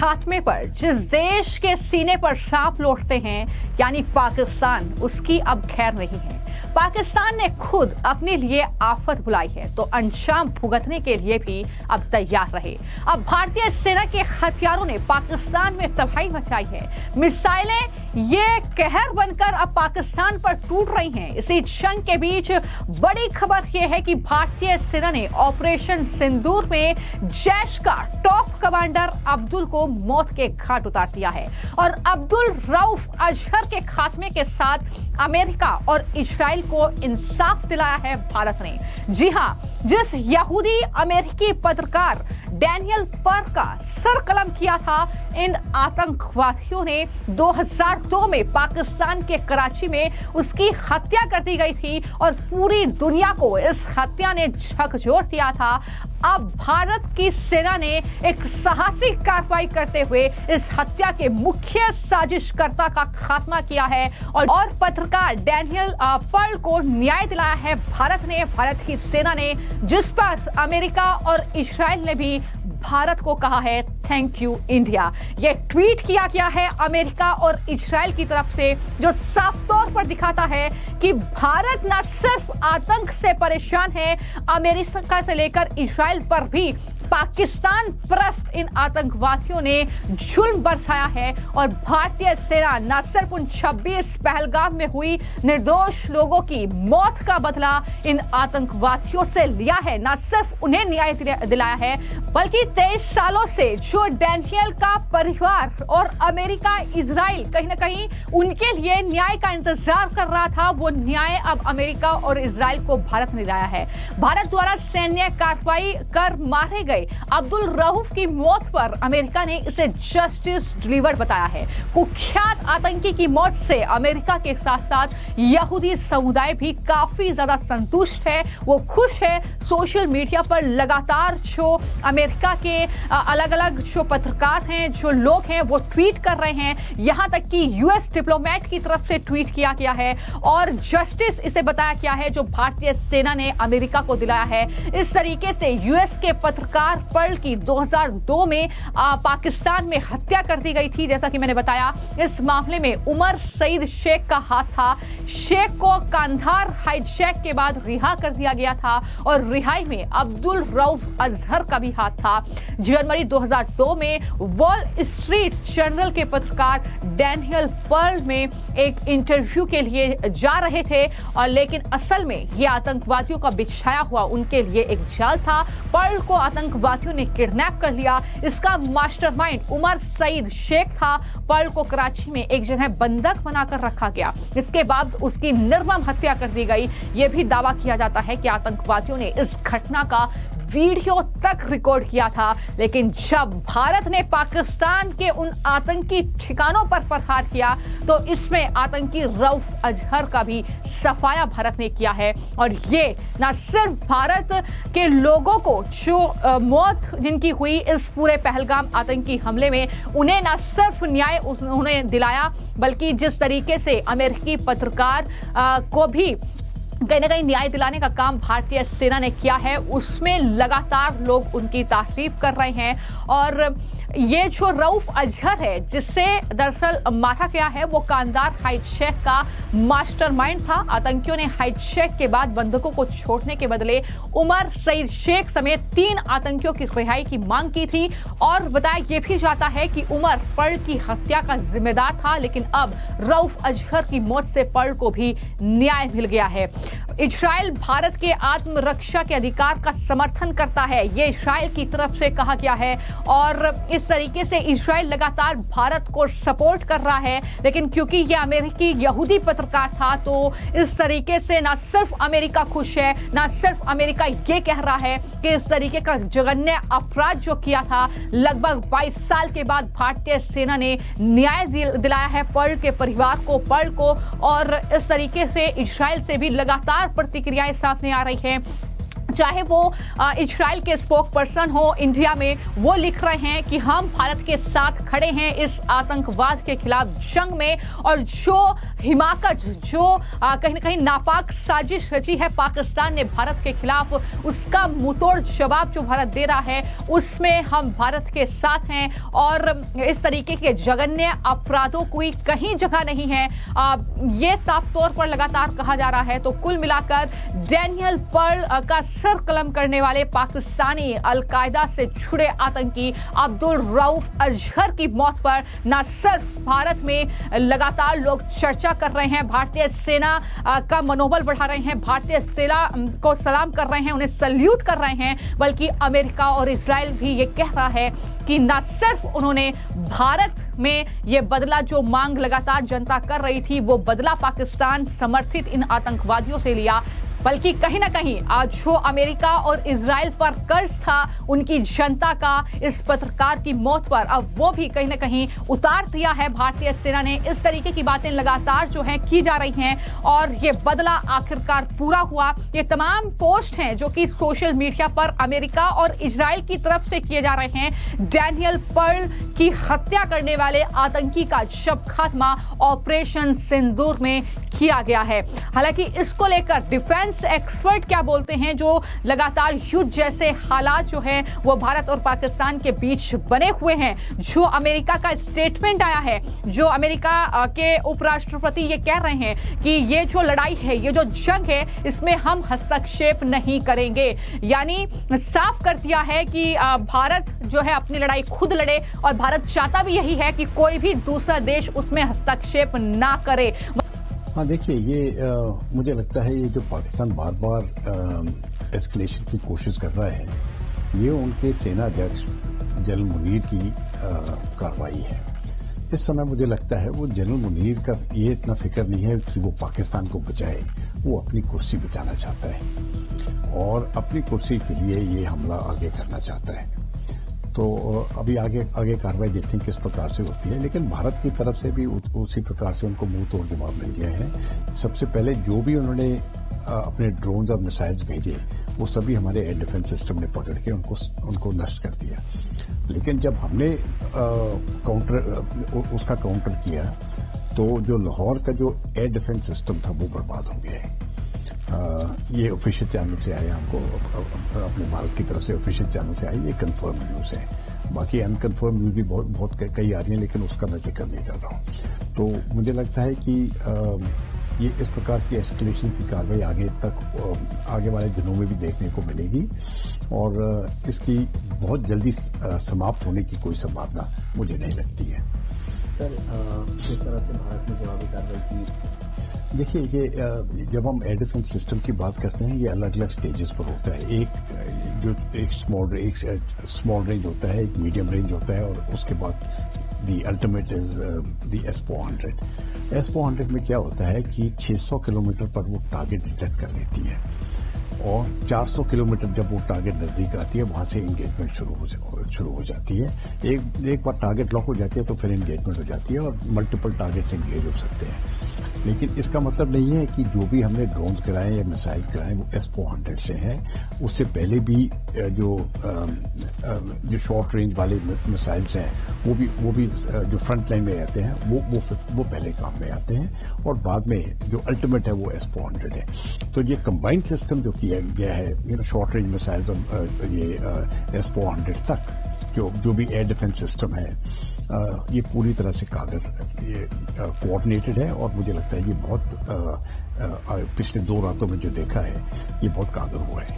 खात्मे पर जिस देश के सीने पर सांप लौटते हैं यानी पाकिस्तान, उसकी अब खैर नहीं है। पाकिस्तान ने खुद अपने लिए आफत बुलाई है तो अंजाम भुगतने के लिए भी अब तैयार रहे। अब भारतीय सेना के हथियारों ने पाकिस्तान में तबाही मचाई है। मिसाइलें ये कहर बनकर अब पाकिस्तान पर टूट रही हैं। इसी जंग के बीच बड़ी खबर यह है कि भारतीय सेना ने ऑपरेशन सिंदूर में जैश का टॉप कमांडर अब्दुल को मौत के घाट उतार दिया है और अब्दुल रऊफ अजहर के खात्मे के साथ अमेरिका और इजराइल को इंसाफ दिलाया है भारत ने। जी हां, जिस यहूदी अमेरिकी पत्रकार डैनियल पर का सर कलम किया था, इन आतंकवादियों ने 2002 में पाकिस्तान के कराची में उसकी हत्या कर दी गई थी और पूरी दुनिया को इस हत्या ने झकझोर दिया था। अब भारत की सेना ने एक साहसिक कार्रवाई करते हुए इस हत्या के मुख्य साजिशकर्ता का खात्मा किया है और पत्रकार डैनियल पर्ल को न्याय दिलाया है भारत की सेना ने, जिस पर अमेरिका और इजराइल ने भी भारत को कहा है थैंक यू इंडिया। यह ट्वीट किया गया है अमेरिका और इजराइल की तरफ से, जो साफ तौर पर दिखाता है कि भारत न सिर्फ आतंक से परेशान है, अमेरिका से लेकर इजराइल पर भी पाकिस्तान परस्त इन आतंकवादियों ने जुल्म बरसाया है और भारतीय सेना न सिर्फ उन 26 पहलगाम में हुई निर्दोष लोगों की मौत का बदला इन आतंकवादियों से लिया है, न सिर्फ उन्हें न्याय दिलाया है, बल्कि 23 सालों से जो डैनियल का परिवार और अमेरिका इजराइल कहीं ना कहीं उनके लिए न्याय का इंतजार कर रहा था, वो न्याय अब अमेरिका और इजराइल को भारत ने दिलाया है। भारत द्वारा सैन्य कार्रवाई कर मारे गए अब्दुल रऊफ की मौत पर अमेरिका ने इसे जस्टिस डिलीवर्ड बताया है। कुख्यात आतंकी की मौत से अमेरिका के साथ साथ यहूदी समुदाय भी काफी ज्यादा संतुष्ट है, वो खुश है। सोशल मीडिया पर लगातार जो अमेरिका के अलग अलग जो पत्रकार हैं, जो लोग हैं, वो ट्वीट कर रहे हैं। यहां तक कि यूएस डिप्लोमेट की तरफ से ट्वीट किया गया है और जस्टिस इसे बताया गया है जो भारतीय सेना ने अमेरिका को दिलाया है। इस तरीके से यूएस के पत्रकार पर्ल की 2002 में पाकिस्तान में हत्या कर दी गई थी। जैसा कि मैंने बताया, इस मामले में उमर सईद शेख का हाथ था। शेख को कांधार हाईजैक के बाद रिहा कर दिया गया था और रिहाई में अब्दुल रऊफ अजहर का भी हाथ था। जनवरी 2002 में वॉल स्ट्रीट जर्नल के पत्रकार डैनियल पर्ल में एक इंटरव्यू के लिए जा रहे थे और लेकिन असल में यह आतंकवादियों का बिछाया हुआ उनके लिए एक जाल था। पर्ल को आतंकवादियों ने किडनैप कर लिया। इसका मास्टरमाइंड उमर सईद शेख था। पर्ल को कराची में एक जगह बंधक बनाकर रखा गया। इसके बाद उसकी निर्मम हत्या कर दी गई। यह भी दावा किया जाता है कि आतंकवादियों ने इस घटना का वीडियो तक रिकॉर्ड किया था, लेकिन जब भारत ने पाकिस्तान के उन आतंकी ठिकानों पर प्रहार किया तो इसमें आतंकी रऊफ अजहर का भी सफाया भारत ने किया है। और ये न सिर्फ भारत के लोगों को जो मौत जिनकी हुई इस पूरे पहलगाम आतंकी हमले में, उन्हें न सिर्फ न्याय उन्हें दिलाया, बल्कि जिस तरीके से अमेरिकी पत्रकार को भी कहीं ना कहीं न्याय दिलाने का काम भारतीय सेना ने किया है, उसमें लगातार लोग उनकी तारीफ कर रहे हैं। और ये जो रऊफ अजहर है जिससे दरअसल मारा गया है, वो कांधार हाईजैक का मास्टरमाइंड था। आतंकियों ने हाईजैक के बाद बंधकों को छोड़ने के बदले उमर सईद शेख समेत 3 आतंकियों की रिहाई की मांग की थी और बताया यह भी जाता है कि उमर पर्ल की हत्या का जिम्मेदार था, लेकिन अब रऊफ अजहर की मौत से पर्ल को भी न्याय मिल गया है। इजराइल भारत के आत्मरक्षा के अधिकार का समर्थन करता है, ये इजराइल की तरफ से कहा गया है और इस तरीके से इजराइल लगातार भारत को सपोर्ट कर रहा है। लेकिन क्योंकि ये अमेरिकी यहूदी पत्रकार था तो इस तरीके से न सिर्फ अमेरिका खुश है, न सिर्फ अमेरिका ये कह रहा है कि इस तरीके का जघन्य अपराध जो किया था, लगभग 22 साल के बाद भारतीय सेना ने न्याय दिलाया है पर्ल के परिवार को, पर्ल को। और इस तरीके से इजराइल से भी लगातार प्रतिक्रियाएं सामने आ रही हैं। चाहे वो इजराइल के स्पोक पर्सन हो इंडिया में, वो लिख रहे हैं कि हम भारत के साथ खड़े हैं इस आतंकवाद के खिलाफ जंग में, और जो हिमाकत, जो कहीं ना कहीं नापाक साजिश रची है पाकिस्तान ने भारत के खिलाफ, उसका मुंहतोड़ जवाब जो भारत दे रहा है उसमें हम भारत के साथ हैं, और इस तरीके के जघन्य अपराधों की कहीं जगह नहीं है, ये साफ तौर पर लगातार कहा जा रहा है। तो कुल मिलाकर डैनियल पर्ल का सर कलम करने वाले पाकिस्तानी अलकायदा से जुड़े आतंकी अब्दुल रऊफ अजहर की मौत पर न सिर्फ भारत में लगातार लोग चर्चा कर रहे हैं, भारतीय सेना का मनोबल बढ़ा रहे हैं, भारतीय सेना को सलाम कर रहे हैं, उन्हें सल्यूट कर रहे हैं, बल्कि अमेरिका और इजराइल भी ये कह रहा है कि न सिर्फ उन्होंने भारत में ये बदला जो मांग लगातार जनता कर रही थी, वो बदला पाकिस्तान समर्थित इन आतंकवादियों से लिया, बल्कि कहीं ना कहीं आज जो अमेरिका और इजराइल पर कर्ज था उनकी जनता का इस पत्रकार की मौत पर, अब वो भी कहीं ना कहीं उतार दिया है भारतीय सेना ने। इस तरीके की बातें लगातार जो है की जा रही हैं, और ये बदला आखिरकार पूरा हुआ। ये तमाम पोस्ट हैं जो कि सोशल मीडिया पर अमेरिका और इजराइल की तरफ से किए जा रहे हैं। डैनियल पर्ल की हत्या करने वाले आतंकी का शव खात्मा ऑपरेशन सिंदूर में किया गया है। हालांकि इसको लेकर डिफेंस एक्सपर्ट क्या बोलते हैं, जो लगातार युद्ध जैसे हालात जो है वो भारत और पाकिस्तान के बीच बने हुए हैं, जो अमेरिका का स्टेटमेंट आया है, जो अमेरिका के उपराष्ट्रपति ये कह रहे हैं कि ये जो लड़ाई है, ये जो जंग है, इसमें हम हस्तक्षेप नहीं करेंगे। यानी साफ कर दिया है कि भारत जो है अपनी लड़ाई खुद लड़े, और भारत चाहता भी यही है कि कोई भी दूसरा देश उसमें हस्तक्षेप ना करे। हाँ, देखिए, ये मुझे लगता है ये जो पाकिस्तान बार बार एस्केलेशन की कोशिश कर रहा है, ये उनके सेना अध्यक्ष जनरल मुनीर की कार्रवाई है। इस समय मुझे लगता है वो जनरल मुनीर का ये इतना फिक्र नहीं है कि वो पाकिस्तान को बचाए, वो अपनी कुर्सी बचाना चाहता है और अपनी कुर्सी के लिए ये हमला आगे करना चाहता है। तो अभी आगे कार्रवाई देखते हैं किस प्रकार से होती है, लेकिन भारत की तरफ से भी उसी प्रकार से उनको मुंह तोड़ जवाब मिल गया है। सबसे पहले जो भी उन्होंने अपने ड्रोन्स और मिसाइल्स भेजे, वो सभी हमारे एयर डिफेंस सिस्टम ने पकड़ के उनको नष्ट कर दिया। लेकिन जब हमने उसका काउंटर किया, तो जो लाहौर का जो एयर डिफेंस सिस्टम था वो बर्बाद हो गया है। ये ऑफिशियल चैनल से आया, हमको अपने भारत की तरफ से ऑफिशियल चैनल से आई, ये कंफर्म न्यूज़ है। बाकी अनकन्फर्म न्यूज़ भी बहुत कई आ रही हैं, लेकिन उसका मैं जिक्र नहीं कर रहा हूँ। तो मुझे लगता है कि ये इस प्रकार की एस्केलेशन की कार्रवाई आगे वाले दिनों में भी देखने को मिलेगी, और इसकी बहुत जल्दी समाप्त होने की कोई संभावना मुझे नहीं लगती है। सर, किस तरह से भारत ने जवाबी कार्रवाई की? देखिए, ये जब हम एयर डिफेंस सिस्टम की बात करते हैं, ये अलग अलग स्टेजेस पर होता है। एक स्मॉल रेंज होता है, एक मीडियम रेंज होता है, और उसके बाद the ultimate is the S-400। S-400 में क्या होता है कि 600 किलोमीटर पर वो टारगेट डिटेक्ट कर लेती है, और 400 किलोमीटर जब वो टारगेट नजदीक आती है, वहां से इंगेजमेंट शुरू हो जाती है। एक बार टारगेट लॉक हो जाती है तो फिर इंगेजमेंट हो जाती है, और मल्टीपल टारगेट से इंगेज हो सकते हैं। लेकिन इसका मतलब नहीं है कि जो भी हमने ड्रोन्स कराए या मिसाइल्स कराए वो S-400 से हैं। उससे पहले भी जो शॉर्ट रेंज वाले मिसाइल्स हैं, वो भी जो फ्रंट लाइन में आते हैं, वो पहले काम में आते हैं, और बाद में जो अल्टीमेट है वो S-400 है। तो ये कंबाइंड सिस्टम जो किया गया है, शॉर्ट रेंज मिसाइल्स और ये S-400 तक जो भी एयर डिफेंस सिस्टम है, ये पूरी तरह से कोऑर्डिनेटेड है, और मुझे लगता है ये बहुत पिछले 2 रातों में जो देखा है, ये बहुत कारगर हुआ है।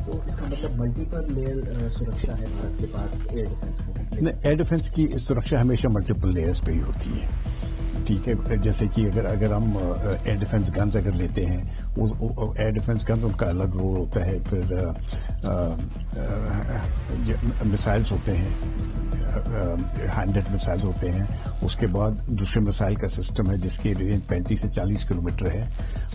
तो इसका मतलब मल्टीपल लेयर सुरक्षा है भारत के पास एयर डिफेंस में? एयर डिफेंस की सुरक्षा हमेशा मल्टीपल लेयर्स पे ही होती है। ठीक है, जैसे कि अगर हम एयर डिफेंस गन्स अगर लेते हैं, एयर डिफेंस गन्स उनका अलग रोल होता है, फिर मिसाइल्स होते हैं, हैंडेड मिसाइल होते हैं, उसके बाद दूसरे मिसाइल का सिस्टम है जिसकी रेंज 35 से 40 किलोमीटर है,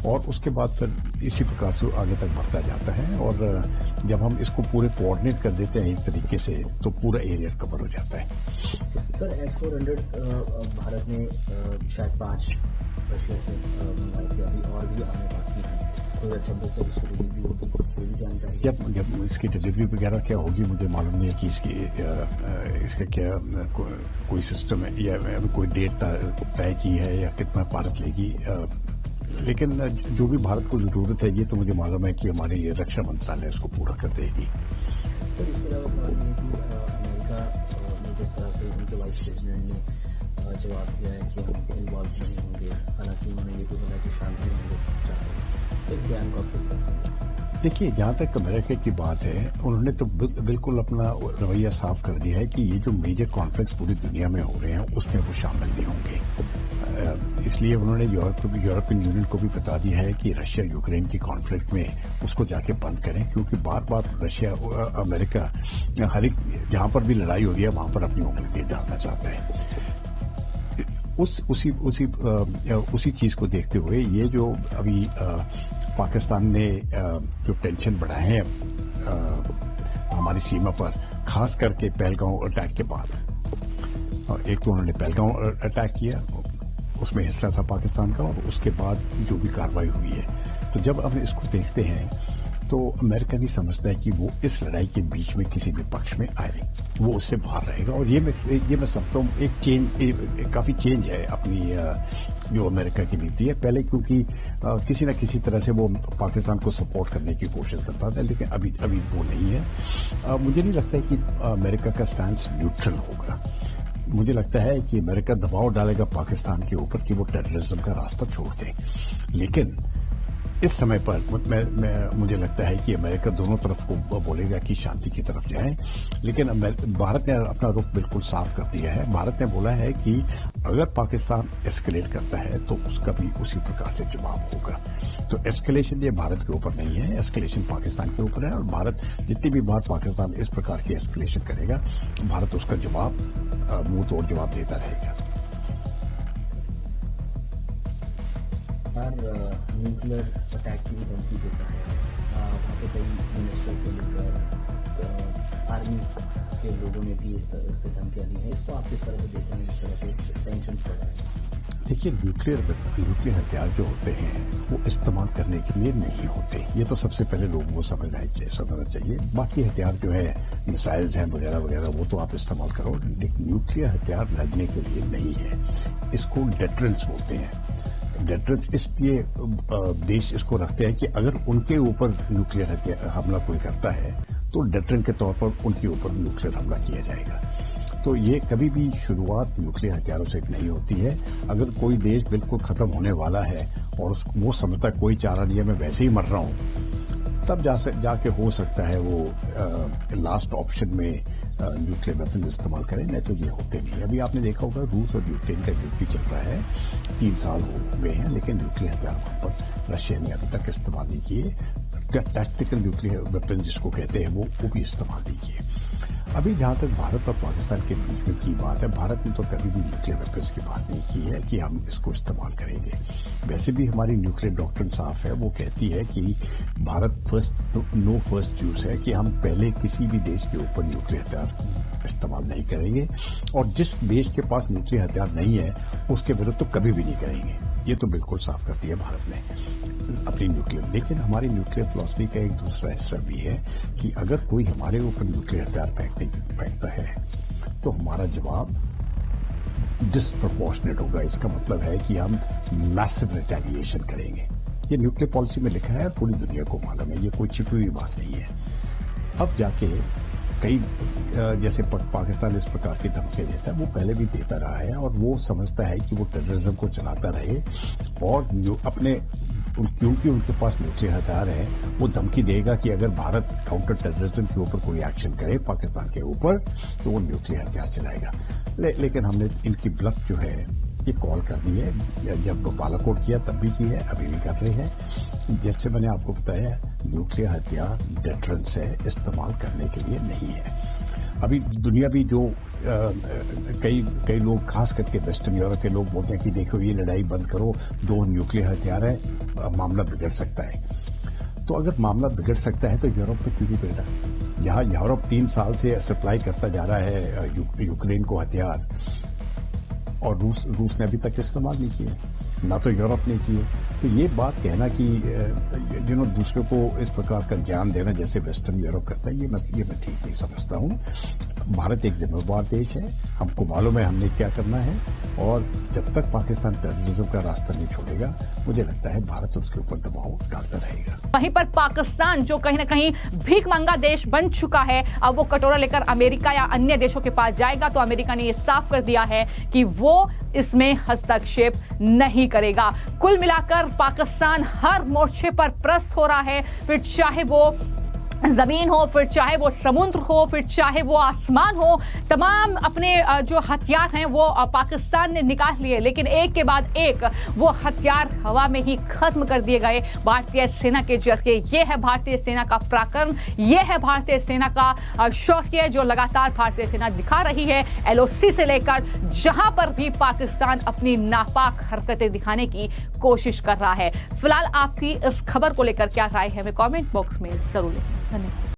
और उसके बाद फिर इसी प्रकार से आगे तक बढ़ता जाता है। और जब हम इसको पूरे कोऑर्डिनेट कर देते हैं एक तरीके से, तो पूरा एरिया कवर हो जाता है। सर, S-400 भारत ने शायद 5 रशिया से मंगाई थी, अभी और भी आने बाकी है। 2026 से उसकी डिलीवरी होगी, कोई भी जानकारी? जब इसकी डिलीवरी वगैरह क्या होगी मुझे मालूम नहीं है कि इसका क्या कोई सिस्टम है या कोई डेट तय की है या कितना भारत लेगी, लेकिन जो भी भारत को जरूरत है ये तो मुझे मालूम है कि हमारी रक्षा मंत्रालय उसको पूरा कर देगी। सर, इसके अलावा सवाल ये है कि अमेरिका ने जिस तरह से उनके वाइस प्रेसिडेंट ने जवाब दिया है कि हम इन्वॉल्व नहीं होंगे, हालांकि उन्होंने ये भी बोला कि शांति होंगे चाह रहे हैं, इस बयान को आप किस तरह से? देखिए, जहाँ तक अमेरिका की बात है उन्होंने तो बिल्कुल अपना रवैया साफ कर दिया है कि ये जो मेजर कॉन्फ्लिक्ट्स पूरी दुनिया में हो रहे हैं उसमें वो शामिल नहीं होंगे। इसलिए उन्होंने यूरोपियन यूनियन को भी बता दिया है कि रशिया यूक्रेन की कॉन्फ्लिक्ट में उसको जाके बंद करें, क्योंकि बार बार रशिया अमेरिका हर एक जहाँ पर भी लड़ाई हो रही है वहाँ पर अपनी उंगली डालना चाहता है। उसी चीज को देखते हुए ये जो अभी पाकिस्तान ने जो टेंशन बढ़ाए हैं हमारी सीमा पर, खास करके पहलगांव अटैक के बाद, एक तो उन्होंने पहलगांव अटैक किया, उसमें हिस्सा था पाकिस्तान का, और उसके बाद जो भी कार्रवाई हुई है, तो जब हम इसको देखते हैं तो अमेरिका नहीं समझता है कि वो इस लड़ाई के बीच में किसी भी पक्ष में आए, वो उससे बाहर रहेगा। और ये मैं समझता हूँ एक काफी चेंज है अपनी जो अमेरिका की नीति है। पहले क्योंकि किसी न किसी तरह से वो पाकिस्तान को सपोर्ट करने की कोशिश करता था, लेकिन अभी वो नहीं है। मुझे नहीं लगता है कि अमेरिका का स्टैंड न्यूट्रल होगा। मुझे लगता है कि अमेरिका दबाव डालेगा पाकिस्तान के ऊपर कि वो टेररिज्म का रास्ता छोड़ दे, लेकिन इस समय पर मुझे लगता है कि अमेरिका दोनों तरफ को बोलेगा कि शांति की तरफ जाएं, लेकिन भारत ने अपना रुख बिल्कुल साफ कर दिया है। भारत ने बोला है कि अगर पाकिस्तान एस्केलेट करता है तो उसका भी उसी प्रकार से जवाब होगा। तो एस्केलेशन ये भारत के ऊपर नहीं है, एस्केलेशन पाकिस्तान के ऊपर है, और भारत जितनी भी बार पाकिस्तान इस प्रकार की एस्केलेशन करेगा, भारत उसका जवाब मुंह तोड़ जवाब देता रहेगा। न्यूक्लियर अटैक की भी धमकी देता है, वहाँ पे कई मिनिस्टर से लेकर आर्मी के लोगों ने भी इस पर धमकियाँ दी हैं। इसको आप किस तरह से देख रहे हैं, जिस तरह से टेंशन बढ़ रहा है? देखिए, न्यूक्लियर हथियार जो होते हैं वो इस्तेमाल करने के लिए नहीं होते, ये तो सबसे पहले लोगों को समझना चाहिए। बाकी हथियार जो है, मिसाइल्स हैं वगैरह वगैरह, वो तो आप इस्तेमाल करो, लेकिन न्यूक्लियर हथियार लड़ने के लिए नहीं है। इसको डेटरेंस बोलते हैं। डेटरेंस इसलिए देश इसको रखते हैं कि अगर उनके ऊपर न्यूक्लियर हमला कोई करता है तो डेटरेंट के तौर पर उनके ऊपर न्यूक्लियर हमला किया जाएगा। तो ये कभी भी शुरुआत न्यूक्लियर हथियारों से नहीं होती है। अगर कोई देश बिल्कुल खत्म होने वाला है और वो समझता कोई चारा नहीं है, मैं वैसे ही मर रहा हूं, तब जाके हो सकता है वो लास्ट ऑप्शन में न्यूक्लियर वेपन इस्तेमाल करें, नहीं तो ये होते नहीं। अभी आपने देखा होगा रूस और यूक्रेन का युद्ध भी चल रहा है, 3 साल हो गए हैं, लेकिन न्यूक्लियर हथियार वहां पर रशिया ने अभी तक इस्तेमाल नहीं किए। टैक्टिकल न्यूक्लियर वेपन जिसको कहते हैं वो भी इस्तेमाल नहीं किए। अभी जहां तक भारत और पाकिस्तान के बीच में की बात है, भारत ने तो कभी भी न्यूक्लियर वेपन्स की बात नहीं की है कि हम इसको इस्तेमाल करेंगे। वैसे भी हमारी न्यूक्लियर डॉक्ट्रिन साफ है, वो कहती है कि भारत नो फर्स्ट यूज है, कि हम पहले किसी भी देश के ऊपर न्यूक्लियर हथियार इस्तेमाल नहीं करेंगे, और जिस देश के पास न्यूक्लियर हथियार नहीं है उसके विरुद्ध तो कभी भी नहीं करेंगे। ये तो बिल्कुल साफ कर दिया भारत ने अपनी न्यूक्लियर। लेकिन हमारी न्यूक्लियर फिलॉसफी का एक दूसरा हिस्सा भी है कि अगर कोई हमारे ऊपर न्यूक्लियर हथियार फेंकता है तो हमारा जवाब डिसप्रोपोर्शनेट होगा। इसका मतलब है कि हम मैसिव रिटेलिएशन करेंगे। ये न्यूक्लियर पॉलिसी में लिखा है, पूरी दुनिया को मालूम है, ये कोई छिपी हुई बात नहीं है। अब जाके कई जैसे पाकिस्तान इस प्रकार की धमकियां देता है, वो पहले भी देता रहा है, और वो समझता है कि वो टेररिज्म को चलाता रहे, और जो क्योंकि उनके पास न्यूक्लियर हथियार है, वो धमकी देगा कि अगर भारत काउंटर टेररिज्म के ऊपर कोई एक्शन करे पाकिस्तान के ऊपर तो वो न्यूक्लियर हथियार चलाएगा। लेकिन हमने इनकी ब्लफ जो है ये कॉल कर दी है, जब बालाकोट किया तब भी की है, अभी भी कर रहे हैं। जैसे मैंने आपको बताया, न्यूक्लियर हथियार डेटरेंस है, इस्तेमाल करने के लिए नहीं है। अभी दुनिया भी जो कई लोग, खास करके वेस्टर्न यूरोप के लोग बोलते हैं कि देखो ये लड़ाई बंद करो, 2 न्यूक्लियर हथियार है, मामला बिगड़ सकता है। तो अगर मामला बिगड़ सकता है तो यूरोप में क्यों नहीं बिगड़ा? जहां यूरोप 3 साल से सप्लाई करता जा रहा है यूक्रेन को हथियार, और रूस ने अभी तक इस्तेमाल नहीं किए, ना तो यूरोप ने किए। तो ये बात कहना कि दूसरों को इस प्रकार का ज्ञान देना जैसे वेस्टर्न यूरोप करता है, ये मैं ठीक नहीं समझता हूँ। भारत एक जिम्मेवार देश है, हमको मालूम है हमने क्या करना है, और जब तक पाकिस्तान टेररिज्म का रास्ता नहीं छोड़ेगा, मुझे लगता है भारत उसके ऊपर दबाव डालता रहेगा। वहीं पर पाकिस्तान जो कहीं ना कहीं भीख मंगा देश बन चुका है, अब वो कटोरा लेकर अमेरिका या अन्य देशों के पास जाएगा, तो अमेरिका ने ये साफ कर दिया है कि वो इसमें हस्तक्षेप नहीं करेगा। कुल मिलाकर पाकिस्तान हर मोर्चे पर प्रस्त हो रहा है, फिर चाहे वो जमीन हो, फिर चाहे वो समुद्र हो, फिर चाहे वो आसमान हो, तमाम अपने जो हथियार हैं वो पाकिस्तान ने निकाल लिए, लेकिन एक के बाद एक वो हथियार हवा में ही खत्म कर दिए गए भारतीय सेना के जरिए। ये है भारतीय सेना का पराक्रम, ये है भारतीय सेना का शौर्य जो लगातार भारतीय सेना दिखा रही है। एलओसी से लेकर जहां पर भी पाकिस्तान अपनी नापाक हरकतें दिखाने की कोशिश कर रहा है। फिलहाल आपकी इस खबर को लेकर क्या राय है, हमें कमेंट बॉक्स में जरूर लिखें। धन्यवाद।